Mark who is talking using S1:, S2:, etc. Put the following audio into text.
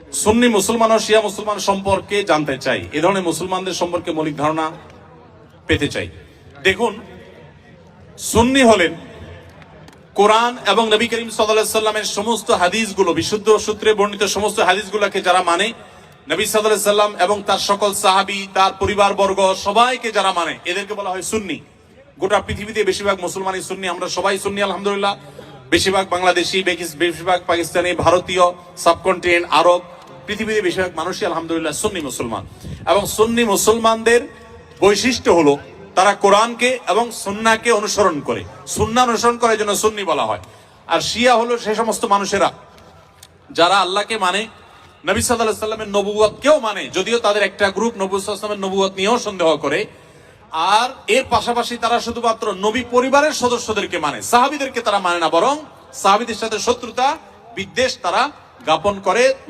S1: সুন্নি মুসলমান ও শিয়া মুসলমান সম্পর্কে জানতে চাই, এ ধরনের মুসলমানদের সম্পর্কে মৌলিক ধারণা পেতে চাই। দেখুন, সুন্নি হলেন কোরআন এবং নবী করিম সাল্লাল্লাহু আলাইহি সাল্লামের সমস্ত হাদিসগুলো, বিশুদ্ধ সূত্রে বর্ণিত সমস্ত হাদিসগুলোকে যারা মানে, নবী সাল্লাল্লাহু আলাইহি সাল্লাম এবং তার সকল সাহাবী, তার পরিবারবর্গ সবাইকে যারা মানে, এদেরকে বলা হয় সুন্নি। গোটা পৃথিবীতে বেশিরভাগ মুসলমানই সুন্নি, আমরা সবাই সুন্নি আলহামদুলিল্লাহ। বেশিরভাগ বাংলাদেশি, বেশিরভাগ পাকিস্তানি, ভারতীয়, সাবকন্টিনেন্ট, আরব, পৃথিবীতে বেশিরভাগ মানুষই আলহামদুলিল্লাহ সুন্নি মুসলমান। এবং সুন্নি মুসলমানদের বৈশিষ্ট্য হলো তারা কোরআনকে এবং সুন্নাহকে অনুসরণ করে, সুন্নাহ অনুসরণ করার জন্য সুন্নি বলা হয়। আর শিয়া হলো সেই সমস্ত মানুষেরা যারা আল্লাহকে মানে, নবী সাল্লাল্লাহু আলাইহি সাল্লামের নবুয়তকেও মানে, যদিও তাদের একটা গ্রুপ নবী সাল্লাল্লাহু আলাইহি সাল্লামের নবুয়ত নিয়েও সন্দেহ করে। আর এর পাশাপাশি তারা শুধুমাত্র নবী পরিবারের সদস্যদেরকে মানে, সাহাবীদেরকে তারা মানে না, বরং সাহাবীদের সাথে শত্রুতা বিদ্বেষ তারা জ্ঞাপন করে।